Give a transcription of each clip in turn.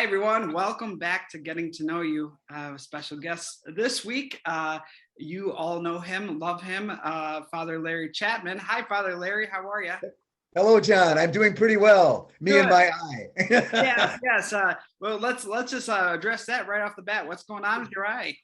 Hi, everyone. Welcome back to Getting to Know You. Special guest this week. You all know him, love him, Father Larry Chapman. Hi, Father Larry. How are you? Hello, John. I'm doing pretty well. Me and Good. my eye. Yes. Well, let's just address that right off the bat. What's going on with your eye?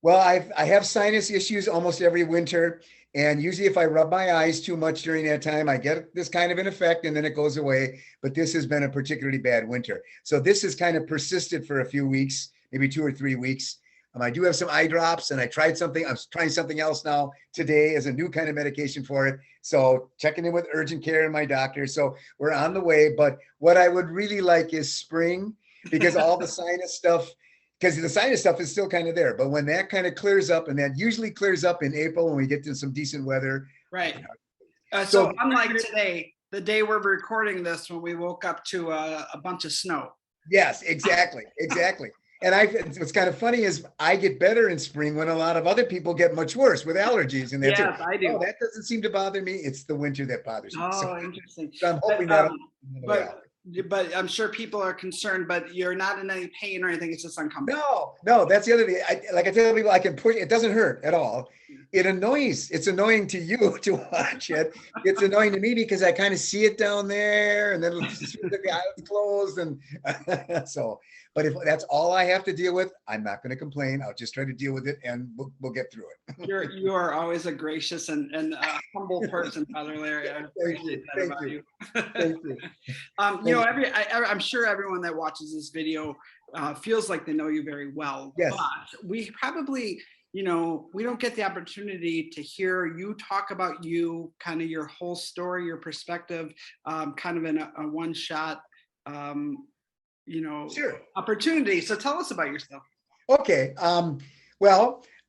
Well, I have sinus issues almost every winter, and usually if I rub my eyes too much during that time, I get this kind of an effect, and then it goes away. But this has been a particularly bad winter, so this has kind of persisted for a few weeks, maybe 2 or 3 weeks. I do have some eye drops, and I tried something. I'm trying something else now today as a new kind of medication for it. So checking in with urgent care and my doctor. So we're on the way. But what I would really like is spring, because all the sinus stuff, because the sinus stuff is still kind of there. But when that kind of clears up, and that usually clears up in April when we get to some decent weather. Right. So unlike today, the day we're recording this, when we woke up to a bunch of snow. Yes, exactly. And what's kind of funny is I get better in spring when a lot of other people get much worse with allergies. And that's yes, I do. Oh, that doesn't seem to bother me. It's the winter that bothers me. Oh, interesting. So I'm hoping but I'm sure people are concerned, but you're not in any pain or anything. It's just uncomfortable. No, that's the other thing. I tell people I can push, it doesn't hurt at all. It's annoying to you to watch it. It's annoying to me because I kind of see it down there, and then the eyes closed. And so, but if that's all I have to deal with, I'm not going to complain. I'll just try to deal with it, and we'll get through it. You are always a gracious and humble person, Father Larry. I appreciate that about you. Thank you. I'm sure everyone that watches this video feels like they know you very well. Yes. But we probably, we don't get the opportunity to hear you talk about you, kind of your whole story, your perspective, kind of in a one-shot, Sure. opportunity. So tell us about yourself. Okay.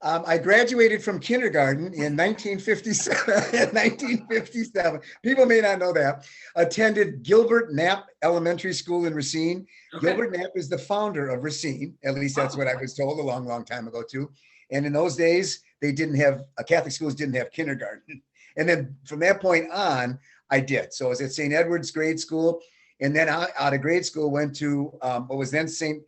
I graduated from kindergarten in 1957. People may not know that. Attended Gilbert Knapp Elementary School in Racine. Okay. Gilbert Knapp is the founder of Racine. At least that's what I was told a long, long time ago too. And in those days, Catholic schools didn't have kindergarten. And then from that point on, I did. So I was at St. Edward's grade school. And then out of grade school, went to what was then St.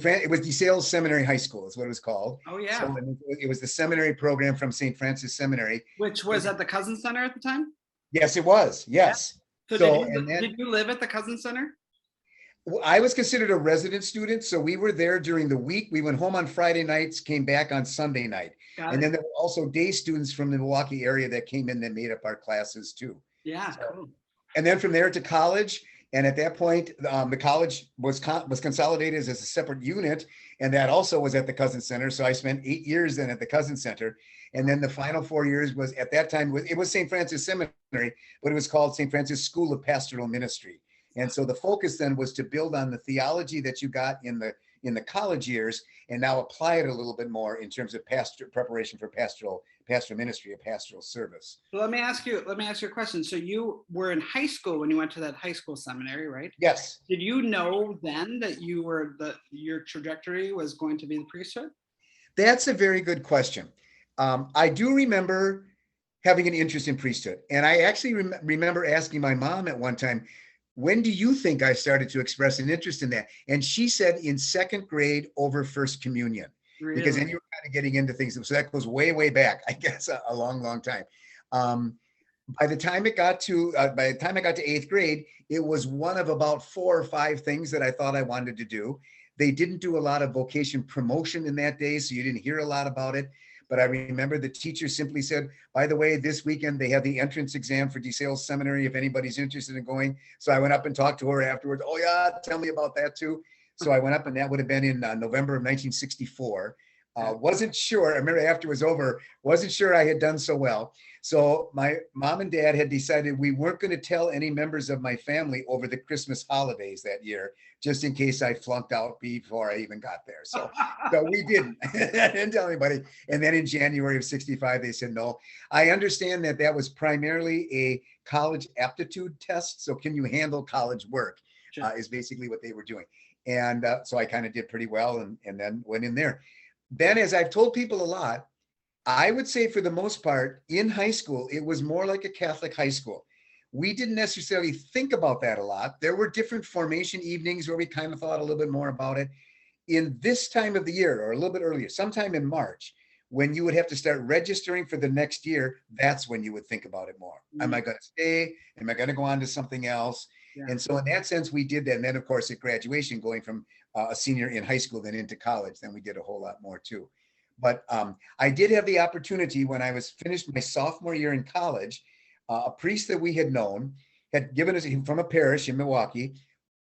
Francis. It was DeSales Seminary High School is what it was called. Oh, yeah. So it was the seminary program from St. Francis Seminary. Which was at the Cousin Center at the time? Yes, it was. Yes. Yeah. Did you live at the Cousin Center? I was considered a resident student. So we were there during the week. We went home on Friday nights, came back on Sunday night. And then there were also day students from the Milwaukee area that came in that made up our classes too. Yeah, cool. And then from there to college. And at that point, the college was consolidated as a separate unit, and that also was at the Cousin Center. So I spent 8 years then at the Cousin Center, and then the final 4 years was at that time it was St. Francis Seminary, but it was called St. Francis School of Pastoral Ministry. And so the focus then was to build on the theology that you got in the college years, and now apply it a little bit more in terms of preparation for pastoral ministry, a pastoral service. So let me ask you a question. So you were in high school when you went to that high school seminary, right? Yes. Did you know then that your trajectory was going to be the priesthood? That's a very good question. I do remember having an interest in priesthood, and I actually remember asking my mom at one time, when do you think I started to express an interest in that? And she said in second grade over First Communion. Really? Because then you were kind of getting into things. So that goes way, way back, I guess, a long, long time. By the time I got to 8th grade, it was one of about 4 or 5 things that I thought I wanted to do. They didn't do a lot of vocation promotion in that day, so you didn't hear a lot about it. But I remember the teacher simply said, by the way, this weekend they have the entrance exam for DeSales Seminary if anybody's interested in going. So I went up and talked to her afterwards. Oh yeah, tell me about that too. So I went up, and that would have been in November of 1964. Wasn't sure, I remember after it was over, wasn't sure I had done so well. So my mom and dad had decided we weren't going to tell any members of my family over the Christmas holidays that year, just in case I flunked out before I even got there. So we didn't. I didn't tell anybody. And then in January of 65, they said, no. I understand that was primarily a college aptitude test. So can you handle college work is basically what they were doing. And so I kind of did pretty well and then went in there. Then, as I've told people a lot, I would say for the most part in high school, it was more like a Catholic high school. we didn't necessarily think about that a lot. There were different formation evenings where we kind of thought a little bit more about it. In this time of the year, or a little bit earlier, sometime in March, when you would have to start registering for the next year, that's when you would think about it more. Am I going to stay? Am I going to go on to something else? Yeah. And so in that sense, we did that. And then, of course, at graduation, going from a senior in high school then into college, then we did a whole lot more too. But I did have the opportunity when I was finished my sophomore year in college. A priest that we had known had given us from a parish in Milwaukee.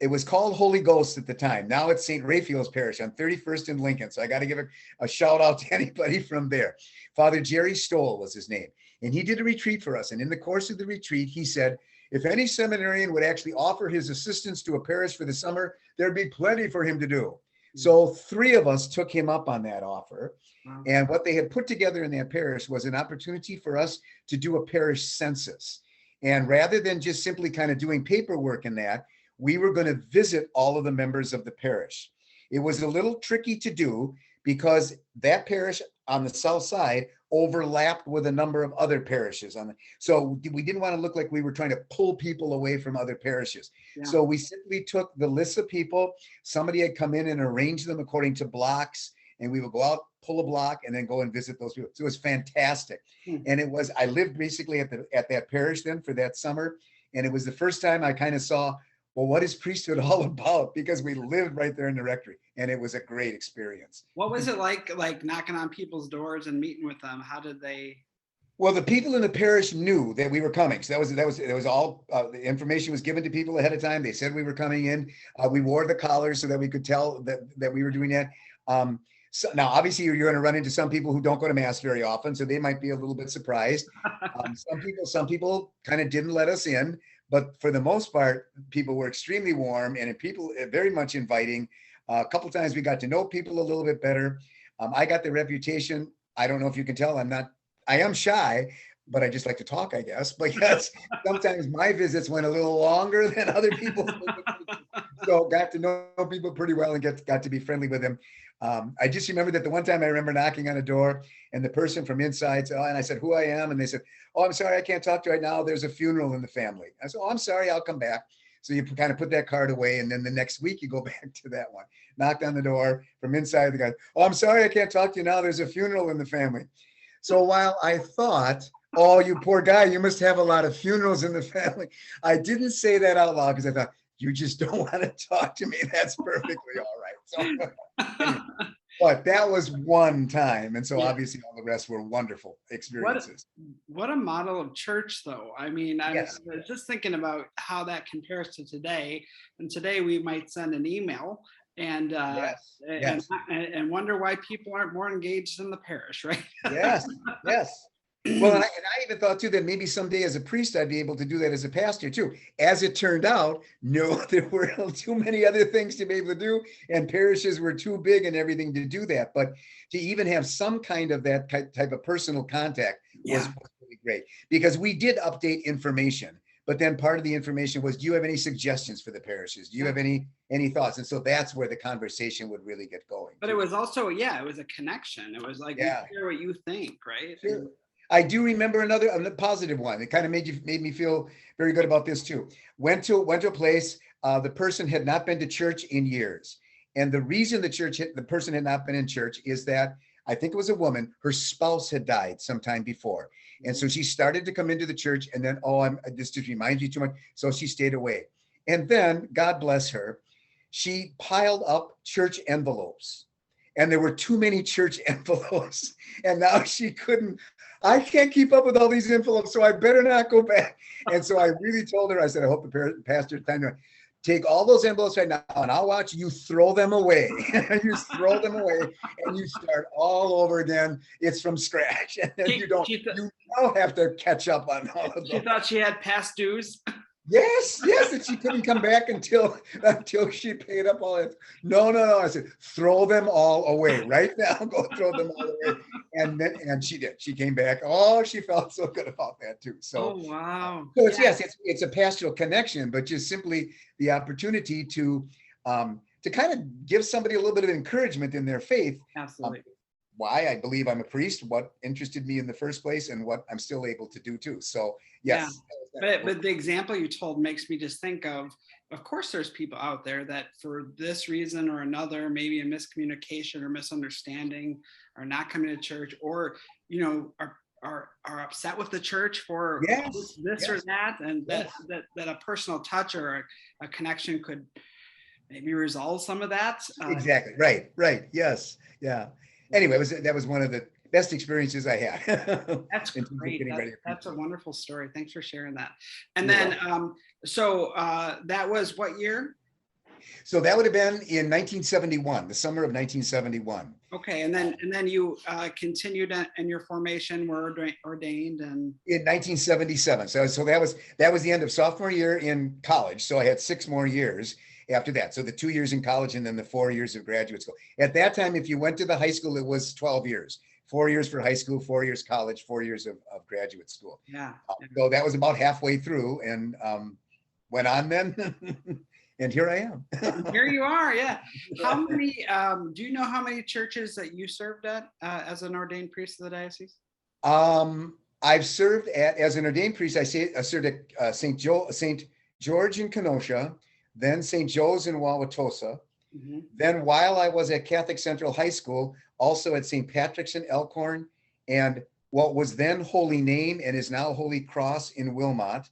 It was called Holy Ghost at the time. Now it's St. Raphael's Parish on 31st and Lincoln. So I got to give a shout out to anybody from there. Father Jerry Stoll was his name. And he did a retreat for us. And in the course of the retreat, he said, if any seminarian would actually offer his assistance to a parish for the summer, there'd be plenty for him to do. So 3 of us took him up on that offer. Wow. And what they had put together in that parish was an opportunity for us to do a parish census. And rather than just simply kind of doing paperwork in that, we were going to visit all of the members of the parish. It was a little tricky to do because that parish on the south side overlapped with a number of other parishes so we didn't want to look like we were trying to pull people away from other parishes. Yeah. So we simply took the list of people. Somebody had come in and arranged them according to blocks, and we would go out, pull a block, and then go and visit those people. So it was fantastic. And I lived basically at that parish then for that summer, and it was the first time I kind of saw, well, what is priesthood all about? Because we lived right there in the rectory, and it was a great experience. What was it like knocking on people's doors and meeting with them? How did they? Well, the people in the parish knew that we were coming. So that was all, the information was given to people ahead of time. They said we were coming in. We wore the collars so that we could tell that we were doing that. So now, obviously, you're going to run into some people who don't go to mass very often, so they might be a little bit surprised. Some people kind of didn't let us in. But for the most part, people were extremely warm and people very much inviting. A couple of times we got to know people a little bit better. I got the reputation. I don't know if you can tell. I am shy, but I just like to talk, I guess. But yes, sometimes my visits went a little longer than other people's. So got to know people pretty well and got to be friendly with them. I just remember that the one time I remember knocking on a door and the person from inside said, and I said, who I am. And they said, oh, I'm sorry, I can't talk to you right now. There's a funeral in the family. I said, oh, I'm sorry, I'll come back. So you kind of put that card away. And then the next week you go back to that one. Knocked on the door from inside the guy. Oh, I'm sorry, I can't talk to you now. There's a funeral in the family. So while I thought, oh, you poor guy, you must have a lot of funerals in the family, I didn't say that out loud because I thought, you just don't want to talk to me. That's perfectly all right. So, anyway, but that was one time. And so obviously all the rest were wonderful experiences. What a model of church, though. I mean, I was just thinking about how that compares to today. And today we might send an email and and wonder why people aren't more engaged in the parish, right? Yes. Well, and I even thought too that maybe someday as a priest I'd be able to do that as a pastor too. As it turned out, no, there were too many other things to be able to do, and parishes were too big and everything to do that. But to even have some kind of that type of personal contact was really great, because we did update information. But then part of the information was, do you have any suggestions for the parishes? Do you have any thoughts? And so that's where the conversation would really get going. But it was also, it was a connection. It was like, you hear what you think, right? Sure. I do remember a positive one. It kind of made me feel very good about this too. Went to a place. The person had not been to church in years, and the reason the person had not been in church is that I think it was a woman. Her spouse had died sometime before, and so she started to come into the church, and then this just reminds you too much. So she stayed away, and then God bless her, she piled up church envelopes. And there were too many church envelopes. And now I can't keep up with all these envelopes, so I better not go back. And so I really told her, I said, I hope the pastor time to take all those envelopes right now, and I'll watch you throw them away. You throw them away, and you start all over again. It's from scratch. And then you don't have to catch up on all of them. She thought she had past dues. Yes, and she couldn't come back until she paid up all that. No. I said, throw them all away right now. Go throw them all away. And she did. She came back. Oh, she felt so good about that too. So, oh wow. So it's a pastoral connection, but just simply the opportunity to kind of give somebody a little bit of encouragement in their faith. Absolutely. Why I believe I'm a priest, what interested me in the first place, and what I'm still able to do too. So yes, that was But the example you told makes me just think of course, there's people out there that for this reason or another, maybe a miscommunication or misunderstanding, are not coming to church, or are upset with the church for this or that, and that a personal touch or a connection could maybe resolve some of that. Exactly. Right. Yes. Yeah. Anyway, that was one of the best experiences I had. That's great. That's a wonderful story. Thanks for sharing that. And You're then, welcome. that was what year? So that would have been in 1971, the summer of 1971. Okay, and then you continued in your formation, were ordained in 1977. So that was the end of sophomore year in college. So I had 6 more years after that. So the 2 years in college and then the 4 years of graduate school. At that time, if you went to the high school, it was 12 years. 4 years for high school, 4 years college, 4 years of graduate school. Yeah. So that was about halfway through, and went on then. And here I am. Here you are. Yeah. How many, do you know how many churches that you served at as an ordained priest of the diocese? I've served as an ordained priest. I served at St. George in Kenosha, then St. Joe's in Wauwatosa. Mm-hmm. Then while I was at Catholic Central High School, also at St. Patrick's in Elkhorn, and what was then Holy Name and is now Holy Cross in Wilmot.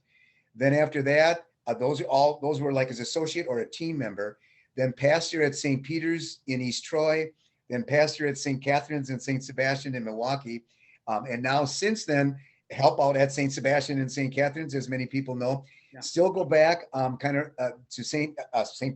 Then after that, those were like as associate or a team member. Then pastor at St. Peter's in East Troy. Then pastor at St. Catherine's and St. Sebastian in Milwaukee. And now since then, help out at St. Sebastian and St. Catherine's, as many people know. Yeah. Still go back to St.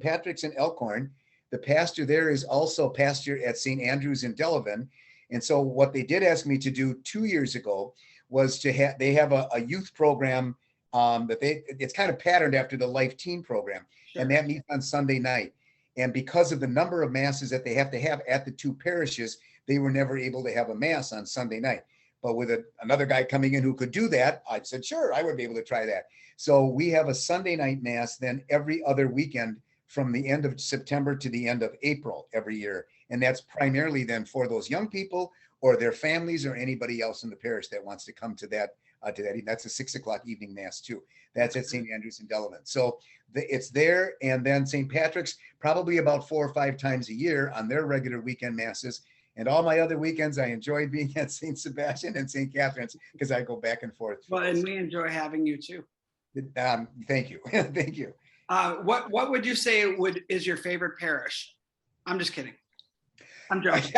Patrick's in Elkhorn. The pastor there is also pastor at St. Andrew's in Delavan. And so what they did ask me to do 2 years ago was they have a youth program it's kind of patterned after the Life Teen program. Sure. And that meets on Sunday night. And because of the number of masses that they have to have at the 2 parishes, they were never able to have a mass on Sunday night. But with another guy coming in who could do that, I said, sure, I would be able to try that. So we have a Sunday night mass then every other weekend from the end of September to the end of April every year. And that's primarily then for those young people or their families or anybody else in the parish that wants to come to that. That's a 6 o'clock evening mass too. That's at St. Andrew's in Delavan. So it's there. And then St. Patrick's probably about 4 or 5 times a year on their regular weekend masses. And all my other weekends, I enjoy being at St. Sebastian and St. Catherine's because I go back and forth. Well, and we enjoy having you too. Thank you. Thank you. What would you say is your favorite parish? I'm just kidding. I'm joking.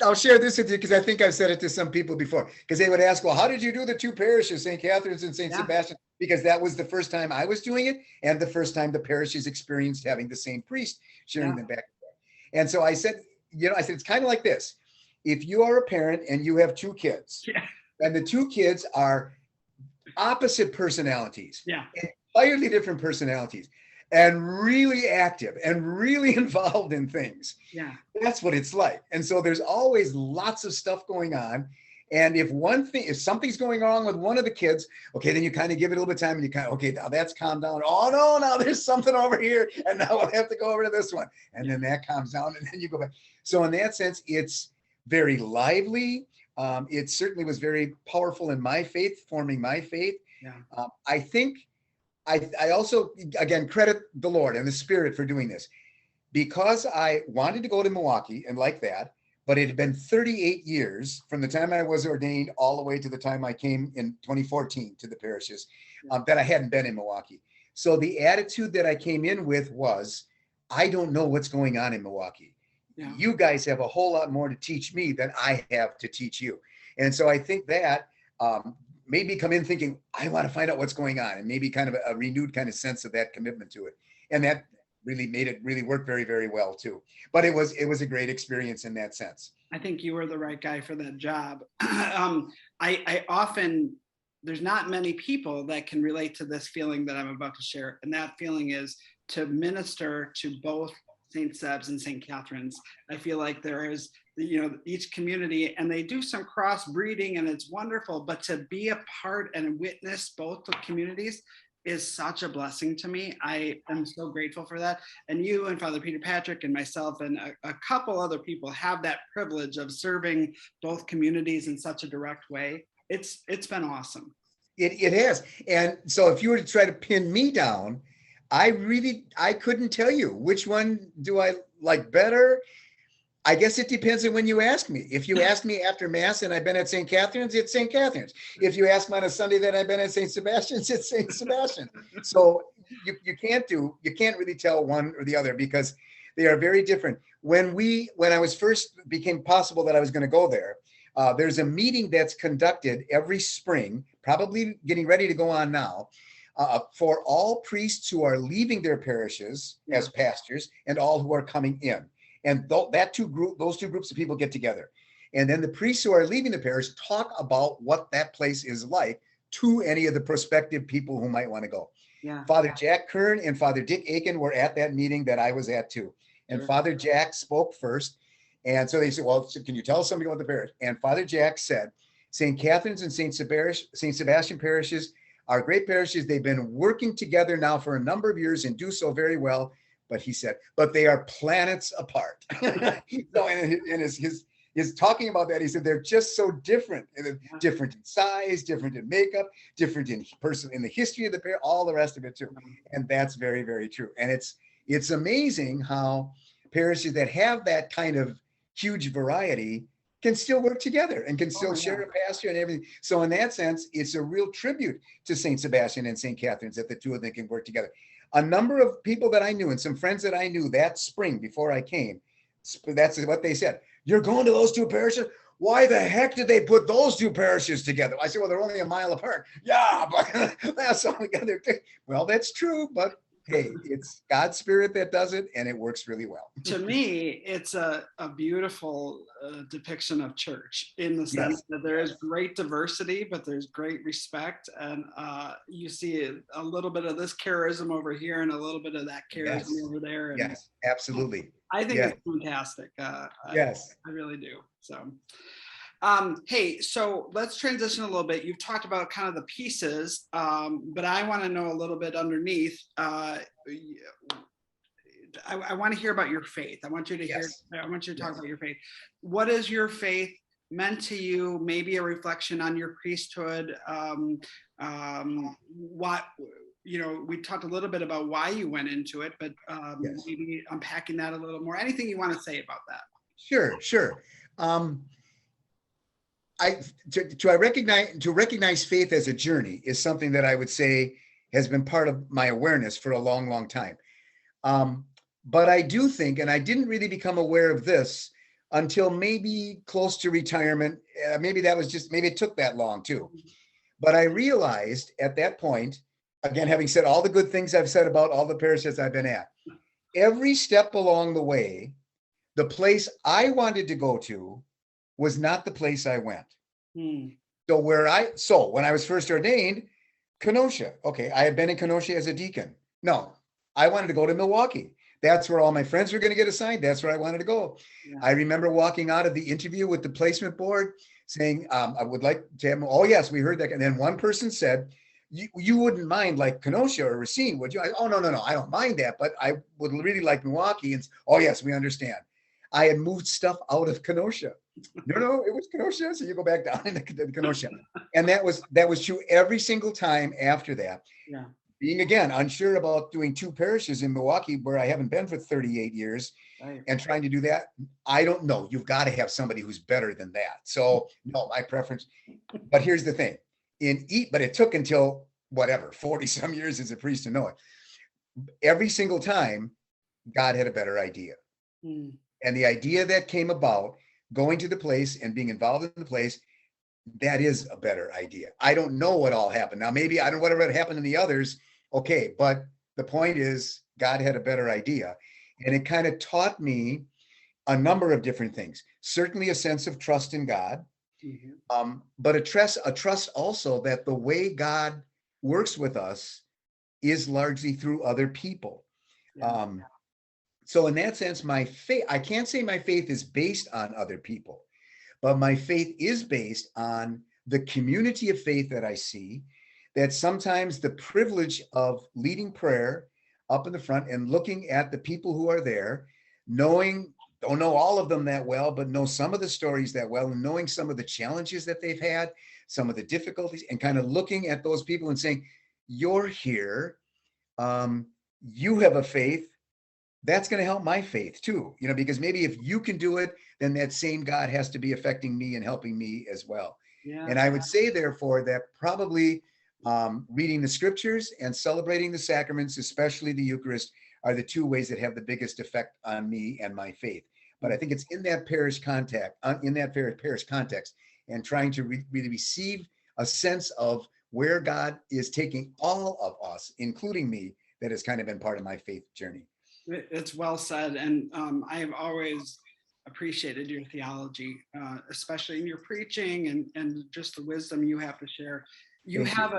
I'll share this with you because I think I've said it to some people before, because they would ask, well, how did you do the 2 parishes, St. Catherine's and St. Sebastian? Because that was the first time I was doing it and the first time the parishes experienced having the same priest sharing them back and forth. And so I said, it's kind of like this. If you are a parent and you have 2 kids and the 2 kids are opposite personalities, entirely different personalities, and really active and really involved in things. Yeah, that's what it's like. And so there's always lots of stuff going on. And if something's going wrong with one of the kids, okay, then you kind of give it a little bit of time and you kind of, okay, now that's calmed down. Oh no, now there's something over here. And now I'll have to go over to this one. And then that calms down and then you go back. So in that sense, it's very lively. It certainly was very powerful in my faith, forming my faith. Yeah. I think I also, again, credit the Lord and the Spirit for doing this, because I wanted to go to Milwaukee and like that, but it had been 38 years from the time I was ordained all the way to the time I came in 2014 to the parishes that I hadn't been in Milwaukee. So the attitude that I came in with was, I don't know what's going on in Milwaukee. Yeah. You guys have a whole lot more to teach me than I have to teach you. And so I think that made me come in thinking, I want to find out what's going on, and maybe kind of a renewed kind of sense of that commitment to it. And that really made it really work very, very well too. But it was a great experience in that sense. I think you were the right guy for that job. I often, there's not many people that can relate to this feeling that I'm about to share. And that feeling is to minister to both St. Seb's and St. Catherine's. I feel like there is, each community, and they do some crossbreeding and it's wonderful, but to be a part and witness both the communities is such a blessing to me. I am so grateful for that. And you and Father Peter Patrick and myself and a couple other people have that privilege of serving both communities in such a direct way. It's been awesome. It has. And so if you were to try to pin me down, I couldn't tell you which one do I like better. I guess it depends on when you ask me. If you ask me after Mass and I've been at St. Catherine's, it's St. Catherine's. If you ask me on a Sunday that I've been at St. Sebastian's, it's St. Sebastian. So you can't really tell one or the other because they are very different. When I was first became possible that I was going to go there, there's a meeting that's conducted every spring, probably getting ready to go on now, for all priests who are leaving their parishes as pastors and all who are coming in. And those two groups of people get together. And then the priests who are leaving the parish talk about what that place is like to any of the prospective people who might want to go. Yeah. Father Jack Kern and Father Dick Aiken were at that meeting that I was at too. And Father Jack spoke first. And so they said, well, can you tell us something about the parish? And Father Jack said, St. Catherine's and St. Sebastian parishes are great parishes. They've been working together now for a number of years and do so very well. But he said, but they are planets apart. So in his talking about that, he said, they're just so different, different in size, different in makeup, different in the history of the pair, all the rest of it too. And that's very, very true. And it's amazing how parishes that have that kind of huge variety can still work together and can still share a pastor and everything. So in that sense, it's a real tribute to St. Sebastian and St. Catherine's that the two of them can work together. A number of people that I knew and some friends that I knew that spring before I came, that's what they said. You're going to those two parishes? Why the heck did they put those two parishes together? I said, well, they're only a mile apart. Yeah, but that's all together. Well, that's true, but hey, it's God's Spirit that does it, and it works really well. To me, it's a beautiful depiction of church in the sense that there is great diversity, but there's great respect. And you see a little bit of this charism over here and a little bit of that charism over there. And yes, absolutely. I think it's fantastic. Yes. I really do. So. Hey, so let's transition a little bit. You've talked about kind of the pieces, but I want to know a little bit underneath. I want to hear about your faith. I want you to I want you to talk about your faith. What is your faith meant to you? Maybe a reflection on your priesthood. What, we talked a little bit about why you went into it, but maybe unpacking that a little more. Anything you want to say about that? Sure. To recognize faith as a journey is something that I would say has been part of my awareness for a long, long time. But I do think, and I didn't really become aware of this until maybe close to retirement. Maybe it took that long too. But I realized at that point, again, having said all the good things I've said about all the parishes I've been at, every step along the way, the place I wanted to go to was not the place I went. So when I was first ordained, Kenosha. Okay, I had been in Kenosha as a deacon. No, I wanted to go to Milwaukee. That's where all my friends were going to get assigned. That's where I wanted to go. Yeah. I remember walking out of the interview with the placement board saying, I would like to have, oh yes, we heard that. And then one person said, you wouldn't mind like Kenosha or Racine, would you? No, I don't mind that, but I would really like Milwaukee. And oh yes, we understand. I had moved stuff out of Kenosha. No, it was Kenosha. So you go back down into Kenosha. And that was true every single time after that. Yeah. Being, again, unsure about doing two parishes in Milwaukee where I haven't been for 38 years and trying to do that. I don't know. You've got to have somebody who's better than that. So no, my preference. But here's the thing. But it took until 40 some years as a priest to know it. Every single time, God had a better idea. And the idea that came about, going to the place and being involved in the place, that is a better idea. I don't know what all happened. Now, maybe I don't know whatever happened in the others. Okay. But the point is God had a better idea. And it kind of taught me a number of different things. Certainly a sense of trust in God, but a trust also that the way God works with us is largely through other people. Yeah. So in that sense, my faith, I can't say my faith is based on other people, but my faith is based on the community of faith that I see, that sometimes the privilege of leading prayer up in the front and looking at the people who are there, don't know all of them that well, but know some of the stories that well, and knowing some of the challenges that they've had, some of the difficulties, and kind of looking at those people and saying, you're here, you have a faith, that's going to help my faith too, because maybe if you can do it, then that same God has to be affecting me and helping me as well. Yeah. And I would say, therefore, that probably reading the scriptures and celebrating the sacraments, especially the Eucharist, are the two ways that have the biggest effect on me and my faith. But I think it's in that parish context, and trying to really receive a sense of where God is taking all of us, including me, that has kind of been part of my faith journey. It's well said. And I have always appreciated your theology, especially in your preaching and just the wisdom you have to share. You have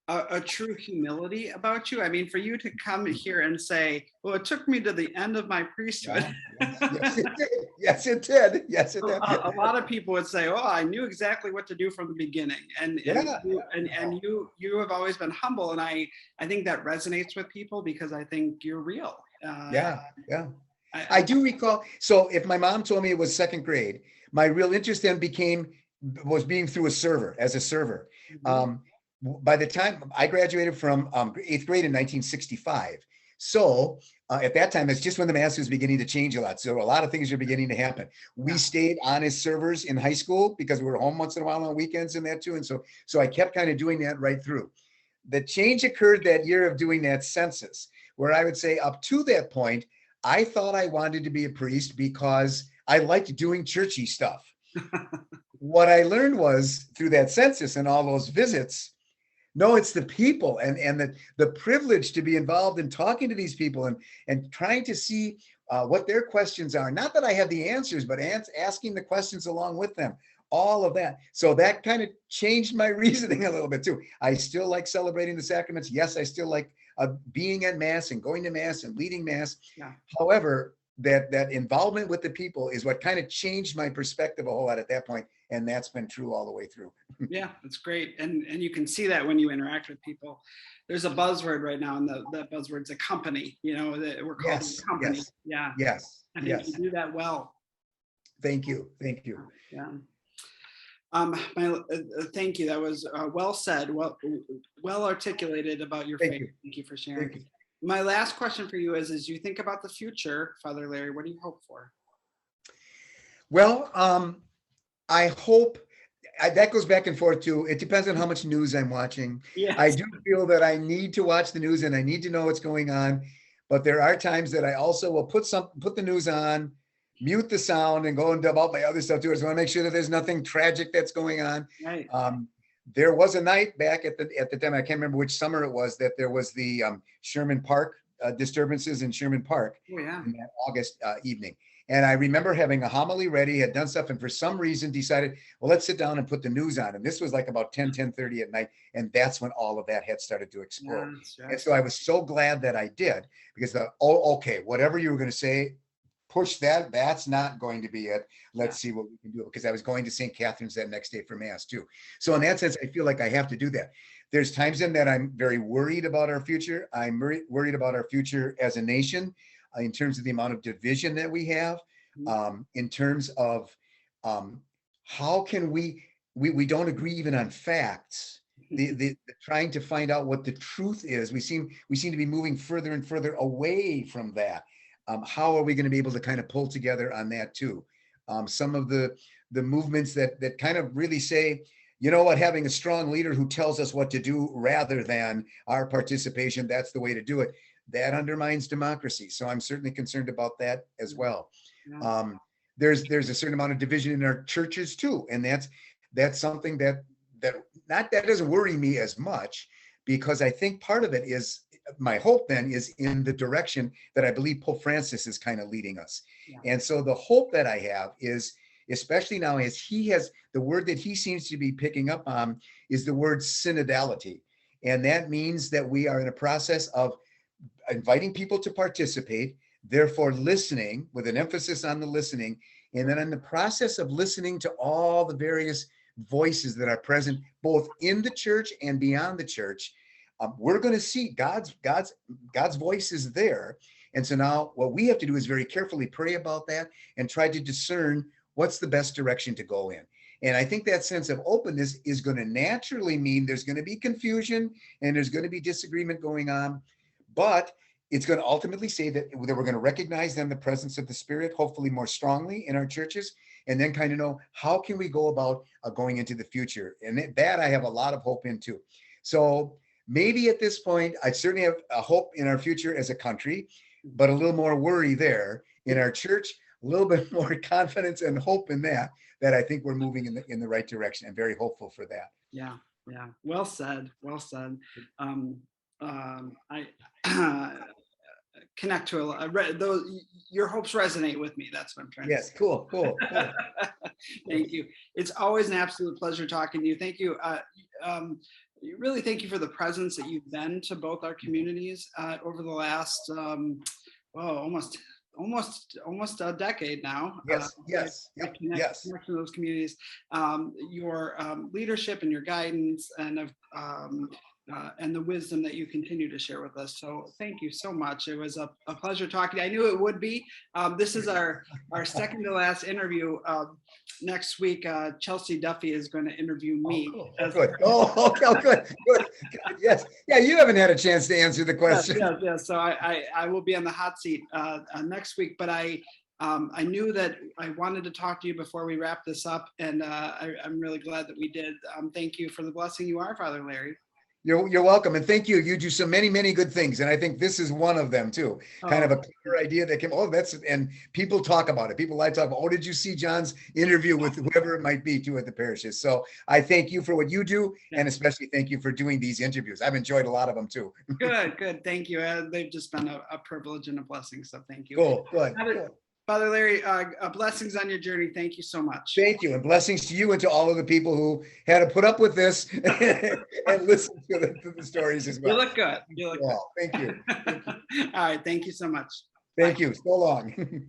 a true humility about you. I mean, for you to come here and say, well, it took me to the end of my priesthood. Yes, it did. Yes, it did. Yes, it did. A lot of people would say, oh, I knew exactly what to do from the beginning. And you have always been humble. And I think that resonates with people because I think you're real. Yeah. I do recall. So if my mom told me it was second grade, my real interest then was being through as a server. Mm-hmm. By the time I graduated from 8th grade in 1965. So at that time, it's just when the mass was beginning to change a lot. So a lot of things are beginning to happen. We stayed on as servers in high school because we were home once in a while on weekends and that too. And so I kept kind of doing that right through. The change occurred that year of doing that census, where I would say up to that point, I thought I wanted to be a priest because I liked doing churchy stuff. What I learned was through that census and all those visits, no, it's the people and the privilege to be involved in talking to these people and trying to see what their questions are. Not that I have the answers, but asking the questions along with them, all of that. So that kind of changed my reasoning a little bit too. I still like celebrating the sacraments. Yes, I still like being at mass and going to mass and leading mass. Yeah. However, that involvement with the people is what kind of changed my perspective a whole lot at that point. And that's been true all the way through. Yeah, that's great. And you can see that when you interact with people. There's a buzzword right now, and that buzzword's a company, that we're called a company. Yes, yeah. Yes. I think you do that well. Thank you. Yeah. Thank you. That was well said, well articulated about your faith. Thank you for sharing. Thank you. My last question for you is, as you think about the future, Father Larry, what do you hope for? Well, I hope that goes back and forth too. It depends on how much news I'm watching. Yes. I do feel that I need to watch the news and I need to know what's going on. But there are times that I also will put the news on, mute the sound, and go and about my other stuff too. I just want to make sure that there's nothing tragic that's going on. Right. There was a night back at the time, I can't remember which summer it was, that there was the Sherman Park disturbances in Sherman Park in that August evening. And I remember having a homily ready, had done stuff, and for some reason decided, well, let's sit down and put the news on. And this was like about 10:30 at night. And that's when all of that had started to explode. Yeah, and so I was so glad that I did, because okay, whatever you were going to say, push that. That's not going to be it. Let's see what we can do. Because I was going to St. Catherine's that next day for mass too. So in that sense, I feel like I have to do that. There's times in that I'm very worried about our future. I'm worried about our future as a nation, in terms of the amount of division that we have, in terms of how can we don't agree even on facts. The trying to find out what the truth is. We seem to be moving further and further away from that. How are we going to be able to kind of pull together on that too? Some of the movements that kind of really say, you know what, having a strong leader who tells us what to do rather than our participation, that's the way to do it. That undermines democracy. So I'm certainly concerned about that as well. Yeah. There's a certain amount of division in our churches too. And that's something that doesn't worry me as much, because I think part of it is, my hope then is in the direction that I believe Pope Francis is kind of leading us. Yeah. And so the hope that I have is, especially now as he has, the word that he seems to be picking up on is the word synodality. And that means that we are in a process of inviting people to participate, therefore listening, with an emphasis on the listening, and then in the process of listening to all the various voices that are present both in the church and beyond the church, we're going to see God's voice is there. And so now what we have to do is very carefully pray about that and try to discern what's the best direction to go in. And I think that sense of openness is going to naturally mean there's going to be confusion and there's going to be disagreement going on. But it's going to ultimately say that we're going to recognize then the presence of the Spirit, hopefully more strongly in our churches, and then kind of know how can we go about going into the future. And that I have a lot of hope into. So maybe at this point, I certainly have a hope in our future as a country, but a little more worry there in our church, a little bit more confidence and hope in that I think we're moving in the right direction. I'm very hopeful for that. Yeah. Well said. I connect to a lot. Those your hopes resonate with me. That's what I'm trying to say. Yes, cool. Thank you. It's always an absolute pleasure talking to you. Thank you. Really, thank you for the presence that you've been to both our communities over the last almost a decade now. Yes. To those communities, your leadership and your guidance and the wisdom that you continue to share with us. So thank you so much. It was a pleasure talking to you. I knew it would be. This is our second to last interview. Next week, Chelsea Duffy is going to interview me. Good. Good. Yes. Yeah, you haven't had a chance to answer the question. Yes. So I will be on the hot seat next week, but I knew that I wanted to talk to you before we wrap this up, and I'm really glad that we did. Thank you for the blessing you are, Father Larry. You're welcome. And thank you. You do so many good things. And I think this is one of them too. Kind of a clear idea that came, and people talk about it. People like talk about, did you see John's interview with whoever it might be too at the parishes? So I thank you for what you do. Yeah. And especially thank you for doing these interviews. I've enjoyed a lot of them too. Good. Thank you. They've just been a privilege and a blessing. So thank you. Cool. Good. Father Larry, blessings on your journey. Thank you so much. Thank you. And blessings to you and to all of the people who had to put up with this and listen to the stories as well. You look good. Thank you. All right. Thank you so much. Thank you. So long.